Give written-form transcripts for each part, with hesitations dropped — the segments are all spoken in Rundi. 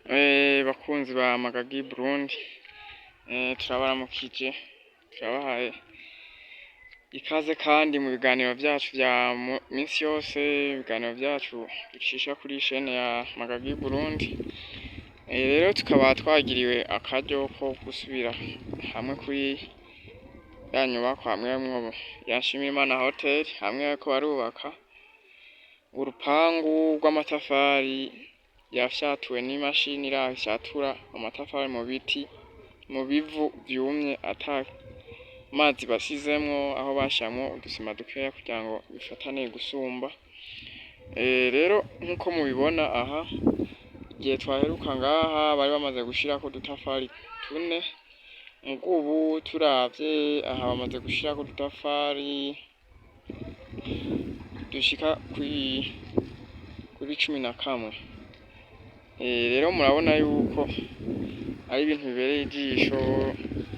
Bakunzi ba Magagi Burundi, turabaramukije, turabahaye ikaze kandi mu biganiro vyacu vya minsi yose, ibiganiro vyacu ducisha kuri chaîne ya Magagi Burundi. Rero tukaba twagiriwe akaryo ko gusubira hamwe kuri ya nyubakwa hamwe ya Nshimirimana Hotel, hamwe bariko barubaka urupangu rw'amatafari yafyatuwe n'imashini iraho ifyatura amatafari mu biti, mu bivu vyumye ata mazi basizemwo, aho bashiramwo udusima dukeya kugira ngo bifatane gusumba. Rero nkuko mubibona aha, igihe twaheruka ngaha bari bamaze gushirako udutafari tune, muga ubu turavye aha bamaze gushirako udutafari dushika kuri 11. Rero murabona yuko ari ibintu bibereye ijisho,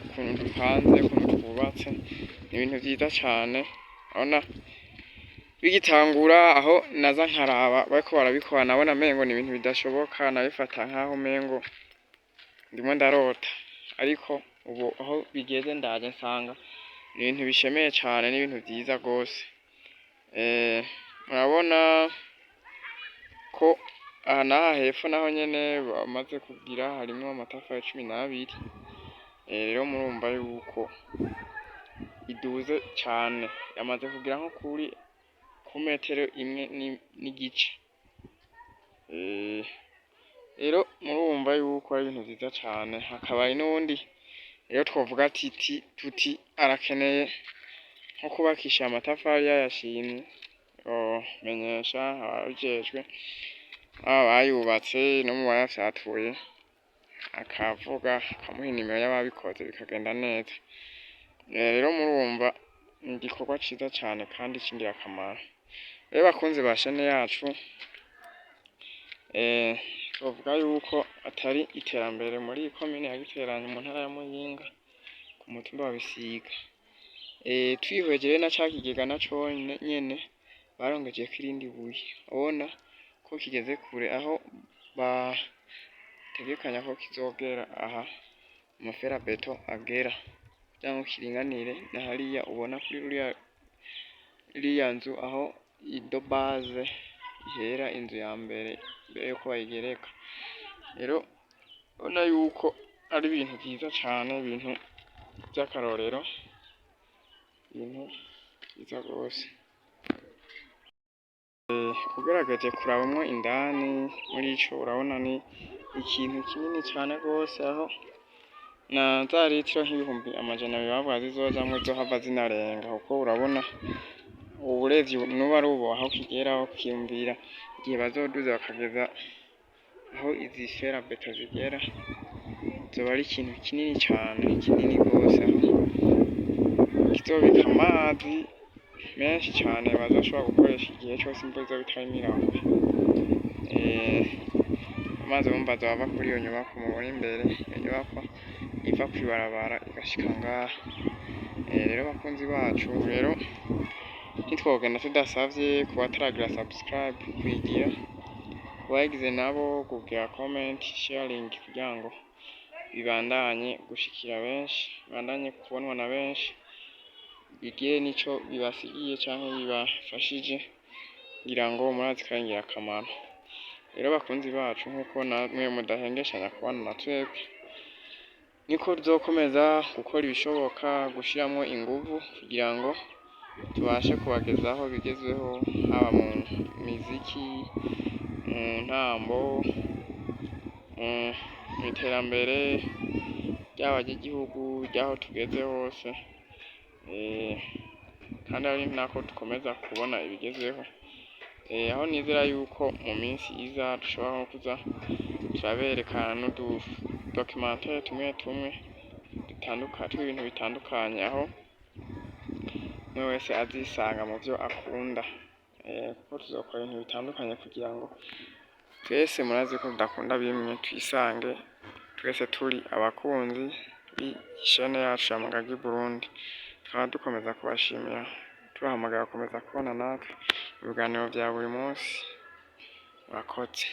ukuntu dupanze, ukuntu twubatse, ni ibintu vyiza cane. Urabona bigitangura aho naza nkaraba bariko barabikora, nabona mengo ni ibintu bidashoboka, nabifata nkaho mengo ndimo ndarota, ariko ubu aho bigeze ndaje nsanga ni ibintu bishemeye cane, ni ibintu vyiza gose. Murabona ko aha naha hepfo naho nyene bamaze kugira harimwo amatafari 12. Rero murumva yuko iduze cane, yamaze kugira nko ku metero 1 n'igice. Rero murumva yuko ari ibintu vyiza cane. Hakaba hari n'uwundi rero twovuga tuti arakeneye nko kubakisha amatafari yayashimye, menyesha ababijejwe, bayubatse no mu bayafyatuye, akavuga akamuha inimero y'ababikoze bikagenda neza. Rero murumva ni igikorwa ciza cane kandi c'ingirakamaro. Rero bakunzi ba chaîne yacu, twovuga yuko atari iterambere muri komine ya Giteranyi mu ntara ya Muyinga, ku mutumba wa Bisiga. Twihweje rero na ca kigega naco nyene barongejeko irindi buye, ubona ko kigeze kure, aho bategekanya ko kizogera aha amaferabeto agera, kugira ngo kiringanire na hariya ubona kuri iriya nzu, aho idobaze ihera inzu ya mbere yuko bayigereka. Rero ubona yuko ari ibintu vyiza cane, ibintu vy'akarorero, ibintu vyiza gose. Ugerageje kurabamwo indani muri ico, urabona ni ikintu kinini cane gose, aho na za litiro nk'ibihumbi 200 bavuga zizojamwo zohava zinarenga, kuko urabona uburavye nuba ari ubu aho kigera, aho kwiyumvira igihe bazoduza bakageza aho izi ferabeto zigera, zoba ari ikintu kinini cane, kinini gose, aho kizobika amazi menshi cane bazoshobora gukoresha igihe cose imvura izoba itariko iragwa. Amazi urumva azoba ava kuri iyo nyubakwa mubona imbere, iyo nyubakwa iva kw'ibarabara igashika ngaha. Rero bakunzi bacu, rero ntitwogenda tudasavye kubataragira subscribe kuyigira, kubayigize nabo kugira comment, sharing, kugira ngo bibandanye gushikira benshi, bibandanye kubonwa na benshi, bigire nico bibasigiye canke bibafashije, kugira ngo murazi ko ari ingirakamaro. Rero bakunzi bacu, nkuko namwe mudahengeshanya kubana na twebwe, niko tuzokomeza gukora ibishoboka, gushiramwo inguvu kugira ngo tubashe kubagezaho bigezweho, haba mu miziki, mu ntambo, mu iterambere ryaba ry'igihugu, ryaho tugeze hose. Kandi ari nako dukomeza kubona ibigezweho, aho nizera yuko mu minsi iza dushobora nko kuza turaberekana n'udu documentaire tumwe tw'ibintu bitandukanye, aho umwe wese azisanga mu vyo akunda, kuko tuzokora ibintu bitandukanye kugira ngo twese, murazi ko tudakunda bimwe, twisange twese turi abakunzi b'ishene yacu ya Magagi Burundi. Tukaba dukomeza kubashimira, tubahamagara gukomeza kubana natwe mu biganiro vya buri munsi. Murakoze.